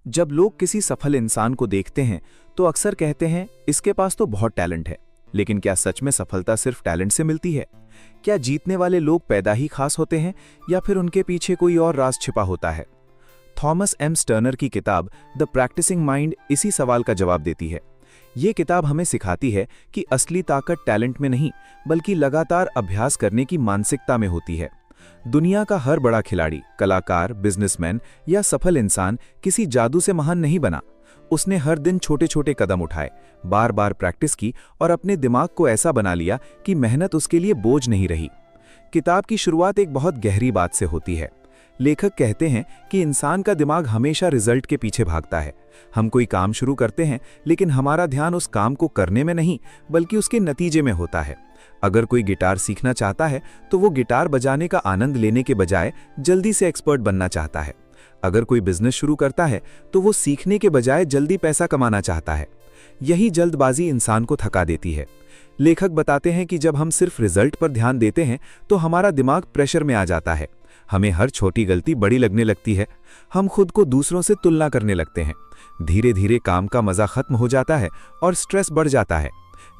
जब लोग किसी सफल इंसान को देखते हैं तो अक्सर कहते हैं इसके पास तो बहुत टैलेंट है। लेकिन क्या सच में सफलता सिर्फ टैलेंट से मिलती है? क्या जीतने वाले लोग पैदा ही खास होते हैं या फिर उनके पीछे कोई और राज छिपा होता है? थॉमस एम स्टर्नर की किताब द प्रैक्टिसिंग माइंड इसी सवाल का जवाब देती है। ये किताब हमें सिखाती है कि असली ताकत टैलेंट में नहीं बल्कि लगातार अभ्यास करने की मानसिकता में होती है। दुनिया का हर बड़ा खिलाड़ी, कलाकार, बिजनेसमैन या सफल इंसान किसी जादू से महान नहीं बना। उसने हर दिन छोटे छोटे कदम उठाए, बार बार प्रैक्टिस की और अपने दिमाग को ऐसा बना लिया कि मेहनत उसके लिए बोझ नहीं रही। किताब की शुरुआत एक बहुत गहरी बात से होती है। लेखक कहते हैं कि इंसान का दिमाग हमेशा रिजल्ट के पीछे भागता है। हम कोई काम शुरू करते हैं लेकिन हमारा ध्यान उस काम को करने में नहीं बल्कि उसके नतीजे में होता है। अगर कोई गिटार सीखना चाहता है तो वो गिटार बजाने का आनंद लेने के बजाय जल्दी से एक्सपर्ट बनना चाहता है। अगर कोई बिजनेस शुरू करता है तो वो सीखने के बजाय जल्दी पैसा कमाना चाहता है। यही जल्दबाजी इंसान को थका देती है। लेखक बताते हैं कि जब हम सिर्फ रिजल्ट पर ध्यान देते हैं तो हमारा दिमाग प्रेशर में आ जाता है। हमें हर छोटी गलती बड़ी लगने लगती है। हम खुद को दूसरों से तुलना करने लगते हैं। धीरे धीरे काम का मजा खत्म हो जाता है और स्ट्रेस बढ़ जाता है।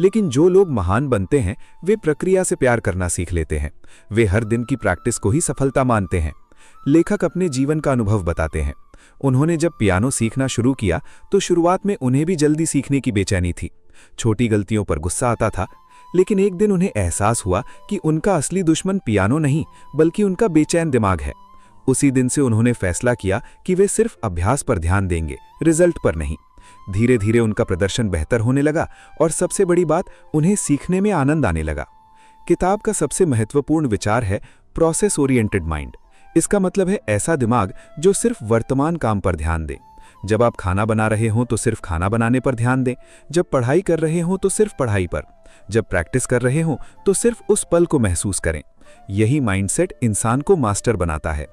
लेकिन जो लोग महान बनते हैं वे प्रक्रिया से प्यार करना सीख लेते हैं। वे हर दिन की प्रैक्टिस को ही सफलता मानते हैं। लेखक अपने जीवन का अनुभव बताते हैं। उन्होंने जब पियानो सीखना शुरू किया तो शुरुआत में उन्हें भी जल्दी सीखने की बेचैनी थी। छोटी गलतियों पर गुस्सा आता था। लेकिन एक दिन उन्हें एहसास हुआ कि उनका असली दुश्मन पियानो नहीं बल्कि उनका बेचैन दिमाग है। उसी दिन से उन्होंने फैसला किया कि वे सिर्फ अभ्यास पर ध्यान देंगे, रिजल्ट पर नहीं। धीरे धीरे उनका प्रदर्शन बेहतर होने लगा और सबसे बड़ी बात, उन्हें सीखने में आनंद आने लगा। किताब का सबसे महत्वपूर्ण विचार है प्रोसेस ओरिएंटेड माइंड। इसका मतलब है ऐसा दिमाग जो सिर्फ वर्तमान काम पर ध्यान दे। जब आप खाना बना रहे हों तो सिर्फ खाना बनाने पर ध्यान दें। जब पढ़ाई कर रहे हों तो सिर्फ पढ़ाई पर। जब प्रैक्टिस कर रहे हों तो सिर्फ उस पल को महसूस करें। यही माइंडसेट इंसान को मास्टर बनाता है।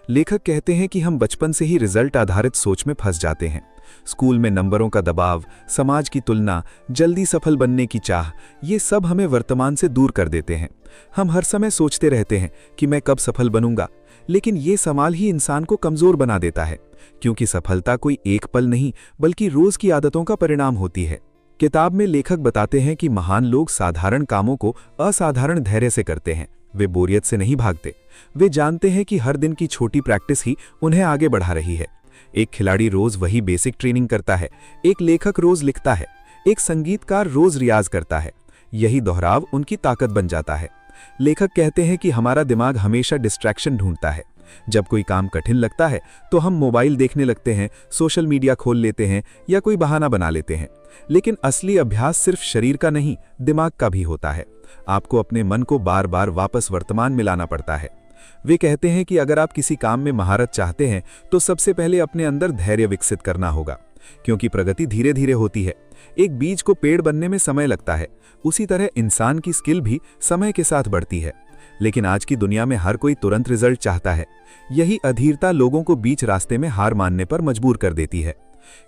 लेखक कहते हैं कि हम बचपन से ही रिजल्ट आधारित सोच में फंस जाते हैं। स्कूल में नंबरों का दबाव, समाज की तुलना, जल्दी सफल बनने की चाह, ये सब हमें वर्तमान से दूर कर देते हैं। हम हर समय सोचते रहते हैं कि मैं कब सफल बनूंगा, लेकिन ये सवाल ही इंसान को कमजोर बना देता है, क्योंकि सफलता कोई एक पल नहीं बल्कि रोज की आदतों का परिणाम होती है। किताब में लेखक बताते हैं कि महान लोग साधारण कामों को असाधारण धैर्य से करते हैं। वे बोरियत से नहीं भागते। वे जानते हैं कि हर दिन की छोटी प्रैक्टिस ही उन्हें आगे बढ़ा रही है। एक खिलाड़ी रोज वही बेसिक ट्रेनिंग करता है, एक लेखक रोज लिखता है, एक संगीतकार रोज रियाज करता है। यही दोहराव उनकी ताकत बन जाता है। लेखक कहते हैं कि हमारा दिमाग हमेशा डिस्ट्रैक्शन ढूंढता है। जब कोई काम कठिन लगता है तो हम मोबाइल देखने लगते हैं, सोशल मीडिया खोल लेते हैं या कोई बहाना बना लेते हैं। लेकिन असली अभ्यास सिर्फ शरीर का नहीं, दिमाग का भी होता है। आपको अपने मन को बार बार वापस वर्तमान में लाना पड़ता है। वे कहते हैं कि अगर आप किसी काम में महारत चाहते हैं तो सबसे पहले अपने अंदर धैर्य विकसित करना होगा, क्योंकि प्रगति धीरे धीरे होती है। एक बीज को पेड़ बनने में समय लगता है, उसी तरह इंसान की स्किल भी समय के साथ बढ़ती है। लेकिन आज की दुनिया में हर कोई तुरंत रिजल्ट चाहता है। यही अधीरता लोगों को बीच रास्ते में हार मानने पर मजबूर कर देती है।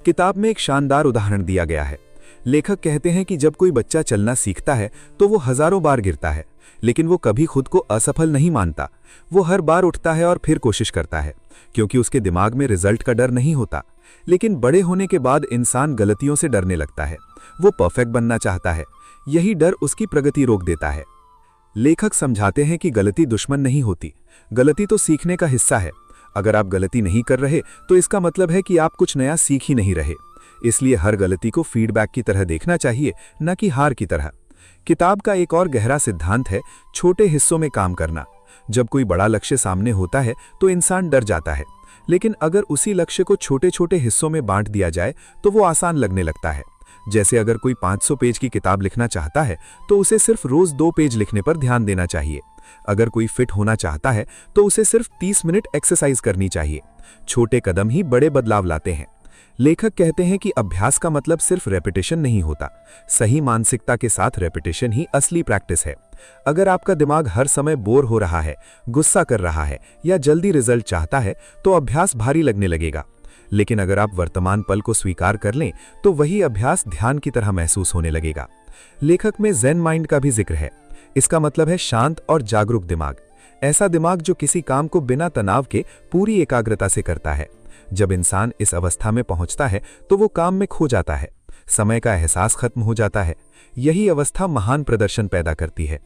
किताब में एक शानदार उदाहरण दिया गया है। लेखक कहते हैं कि जब कोई बच्चा चलना सीखता है तो वो हजारों बार गिरता है, लेकिन वो कभी खुद को असफल नहीं मानता। वो हर बार उठता है और फिर कोशिश करता है, क्योंकि उसके दिमाग में रिजल्ट का डर नहीं होता। लेकिन बड़े होने के बाद इंसान गलतियों से डरने लगता है। वो परफेक्ट बनना चाहता है। यही डर उसकी प्रगति रोक देता है। लेखक समझाते हैं कि गलती दुश्मन नहीं होती, गलती तो सीखने का हिस्सा है। अगर आप गलती नहीं कर रहे तो इसका मतलब है कि आप कुछ नया सीख ही नहीं रहे। इसलिए हर गलती को फीडबैक की तरह देखना चाहिए, न कि हार की तरह। किताब का एक और गहरा सिद्धांत है छोटे हिस्सों में काम करना। जब कोई बड़ा लक्ष्य सामने होता है तो इंसान डर जाता है, लेकिन अगर उसी लक्ष्य को छोटे छोटे हिस्सों में बांट दिया जाए तो वो आसान लगने लगता है। जैसे अगर कोई 500 पेज की किताब लिखना चाहता है तो उसे सिर्फ रोज 2 पेज लिखने पर ध्यान देना चाहिए। अगर कोई फिट होना चाहता है तो उसे सिर्फ 30 मिनट एक्सरसाइज करनी चाहिए। छोटे कदम ही बड़े बदलाव लाते हैं। लेखक कहते हैं कि अभ्यास का मतलब सिर्फ रेपिटेशन नहीं होता। सही मानसिकता के साथ रेपिटेशन ही असली प्रैक्टिस है। अगर आपका दिमाग हर समय बोर हो रहा है, गुस्सा कर रहा है या जल्दी रिजल्ट चाहता है तो अभ्यास भारी लगने लगेगा। लेकिन अगर आप वर्तमान पल को स्वीकार कर लें तो वही अभ्यास ध्यान की तरह महसूस होने लगेगा। लेखक में ज़ेन माइंड का भी जिक्र है। इसका मतलब है शांत और जागरूक दिमाग। ऐसा दिमाग जो किसी काम को बिना तनाव के पूरी एकाग्रता से करता है। जब इंसान इस अवस्था में पहुंचता है तो वो काम में खो जाता है, समय का एहसास खत्म हो जाता है। यही अवस्था महान प्रदर्शन पैदा करती है।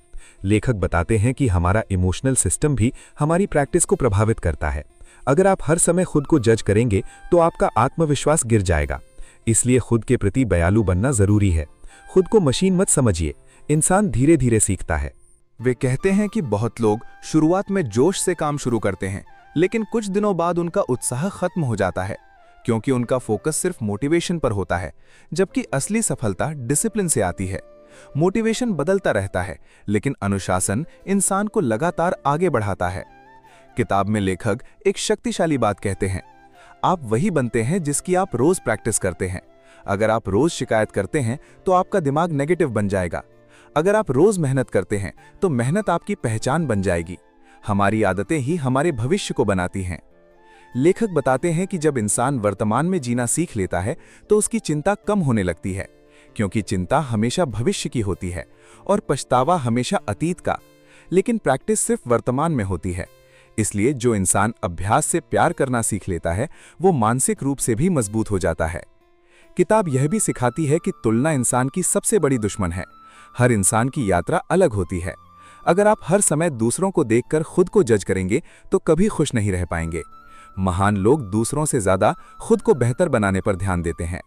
लेखक बताते हैं कि हमारा इमोशनल सिस्टम भी हमारी प्रैक्टिस को प्रभावित करता है। अगर आप हर समय खुद को जज करेंगे तो आपका आत्मविश्वास गिर जाएगा। इसलिए खुद के प्रति दयालु बनना जरूरी है। खुद को मशीन मत समझिए, इंसान धीरे धीरे सीखता है। वे कहते हैं कि बहुत लोग शुरुआत में जोश से काम शुरू करते हैं, लेकिन कुछ दिनों बाद उनका उत्साह खत्म हो जाता है, क्योंकि उनका फोकस सिर्फ मोटिवेशन पर होता है, जबकि असली सफलता डिसिप्लिन से आती है। मोटिवेशन बदलता रहता है, लेकिन अनुशासन इंसान को लगातार आगे बढ़ाता है। किताब में लेखक एक शक्तिशाली बात कहते हैं, आप वही बनते हैं जिसकी आप रोज प्रैक्टिस करते हैं। अगर आप रोज शिकायत करते हैं तो आपका दिमाग नेगेटिव बन जाएगा। अगर आप रोज मेहनत करते हैं तो मेहनत आपकी पहचान बन जाएगी। हमारी आदतें ही हमारे भविष्य को बनाती हैं। लेखक बताते हैं कि जब इंसान वर्तमान में जीना सीख लेता है तो उसकी चिंता कम होने लगती है, क्योंकि चिंता हमेशा भविष्य की होती है और पछतावा हमेशा अतीत का। लेकिन प्रैक्टिस सिर्फ वर्तमान में होती है। इसलिए जो इंसान अभ्यास से प्यार करना सीख लेता है वो मानसिक रूप से भी मजबूत हो जाता है। किताब यह भी सिखाती है कि तुलना इंसान की सबसे बड़ी दुश्मन है। हर इंसान की यात्रा अलग होती है। अगर आप हर समय दूसरों को देखकर खुद को जज करेंगे तो कभी खुश नहीं रह पाएंगे। महान लोग दूसरों से ज्यादा खुद को बेहतर बनाने पर ध्यान देते हैं।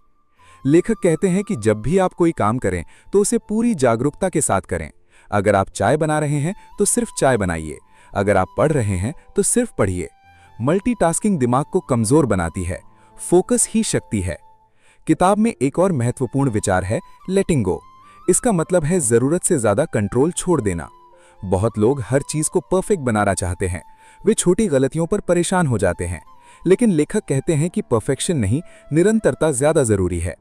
लेखक कहते हैं कि जब भी आप कोई काम करें तो उसे पूरी जागरूकता के साथ करें। अगर आप चाय बना रहे हैं तो सिर्फ चाय बनाइए। अगर आप पढ़ रहे हैं तो सिर्फ पढ़िए। मल्टीटास्किंग दिमाग को कमजोर बनाती है, फोकस ही शक्ति है। किताब में एक और महत्वपूर्ण विचार है लेटिंग गो। इसका मतलब है जरूरत से ज्यादा कंट्रोल छोड़ देना। बहुत लोग हर चीज को परफेक्ट बनाना चाहते हैं। वे छोटी गलतियों पर परेशान हो जाते हैं। लेकिन लेखक कहते हैं कि परफेक्शन नहीं, निरंतरता ज्यादा जरूरी है।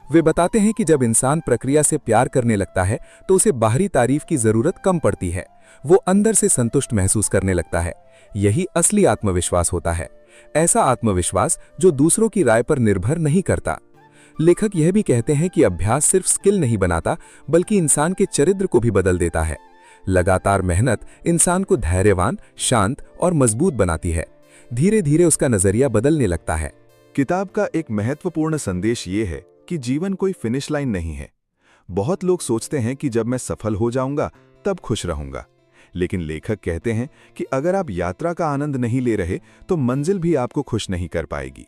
वे बताते हैं कि जब इंसान प्रक्रिया से प्यार करने लगता है तो उसे बाहरी तारीफ की जरूरत कम पड़ती है। वो अंदर से संतुष्ट महसूस करने लगता है। यही असली आत्मविश्वास होता है। ऐसा आत्मविश्वास जो दूसरों की राय पर निर्भर नहीं करता। लेखक यह भी कहते हैं कि अभ्यास सिर्फ स्किल नहीं बनाता, बल्कि इंसान के चरित्र को भी बदल देता है। लगातार मेहनत इंसान को धैर्यवान, शांत और मजबूत बनाती है। धीरे धीरे उसका नजरिया बदलने लगता है। किताब का एक महत्वपूर्ण संदेश ये है कि जीवन कोई फिनिश लाइन नहीं है। बहुत लोग सोचते हैं कि जब मैं सफल हो जाऊंगा तब खुश रहूंगा, लेकिन लेखक कहते हैं कि अगर आप यात्रा का आनंद नहीं ले रहे तो मंजिल भी आपको खुश नहीं कर पाएगी,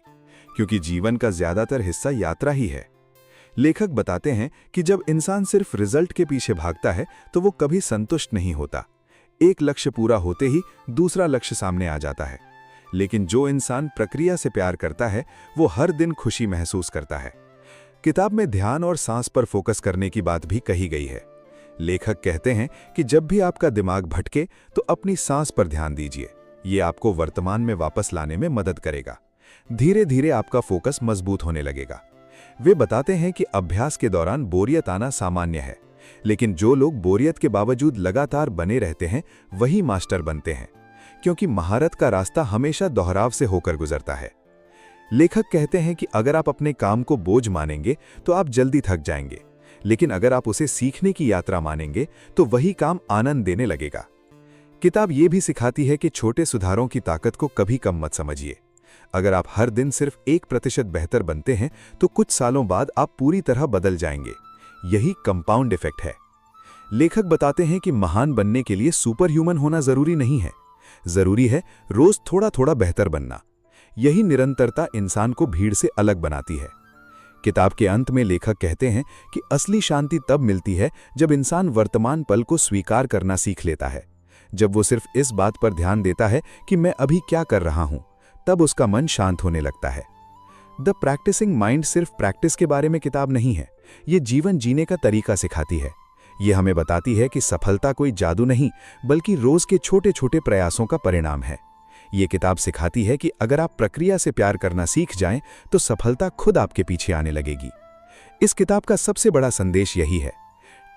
क्योंकि जीवन का ज्यादातर हिस्सा यात्रा ही है। लेखक बताते हैं कि जब इंसान सिर्फ रिजल्ट के पीछे भागता है तो वो कभी संतुष्ट नहीं होता। एक लक्ष्य पूरा होते ही दूसरा लक्ष्य सामने आ जाता है। लेकिन जो इंसान प्रक्रिया से प्यार करता है वो हर दिन खुशी महसूस करता है। किताब में ध्यान और सांस पर फोकस करने की बात भी कही गई है। लेखक कहते हैं कि जब भी आपका दिमाग भटके तो अपनी सांस पर ध्यान दीजिए। ये आपको वर्तमान में वापस लाने में मदद करेगा। धीरे धीरे आपका फोकस मजबूत होने लगेगा। वे बताते हैं कि अभ्यास के दौरान बोरियत आना सामान्य है, लेकिन जो लोग बोरियत के बावजूद लगातार बने रहते हैं वही मास्टर बनते हैं, क्योंकि महारत का रास्ता हमेशा दोहराव से होकर गुजरता है। लेखक कहते हैं कि अगर आप अपने काम को बोझ मानेंगे तो आप जल्दी थक जाएंगे, लेकिन अगर आप उसे सीखने की यात्रा मानेंगे तो वही काम आनंद देने लगेगा। किताब ये भी सिखाती है कि छोटे सुधारों की ताकत को कभी कम मत समझिए। अगर आप हर दिन सिर्फ 1% बेहतर बनते हैं तो कुछ सालों बाद आप पूरी तरह बदल जाएंगे। यही कंपाउंड इफेक्ट है। लेखक बताते हैं कि महान बनने के लिए सुपर ह्यूमन होना जरूरी नहीं है। जरूरी है रोज थोड़ा थोड़ा बेहतर बनना। यही निरंतरता इंसान को भीड़ से अलग बनाती है। किताब के अंत में लेखक कहते हैं कि असली शांति तब मिलती है जब इंसान वर्तमान पल को स्वीकार करना सीख लेता है। जब वो सिर्फ इस बात पर ध्यान देता है कि मैं अभी क्या कर रहा हूं, तब उसका मन शांत होने लगता है। द प्रैक्टिसिंग माइंड सिर्फ प्रैक्टिस के बारे में किताब नहीं है, ये जीवन जीने का तरीका सिखाती है। ये हमें बताती है कि सफलता कोई जादू नहीं, बल्कि रोज के छोटे छोटे प्रयासों का परिणाम है। ये किताब सिखाती है कि अगर आप प्रक्रिया से प्यार करना सीख जाएं, तो सफलता खुद आपके पीछे आने लगेगी। इस किताब का सबसे बड़ा संदेश यही है,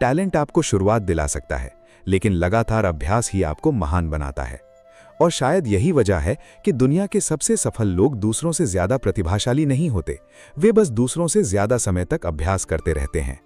टैलेंट आपको शुरुआत दिला सकता है, लेकिन लगातार अभ्यास ही आपको महान बनाता है। और शायद यही वजह है कि दुनिया के सबसे सफल लोग दूसरों से ज्यादा प्रतिभाशाली नहीं होते, वे बस दूसरों से ज्यादा समय तक अभ्यास करते रहते हैं।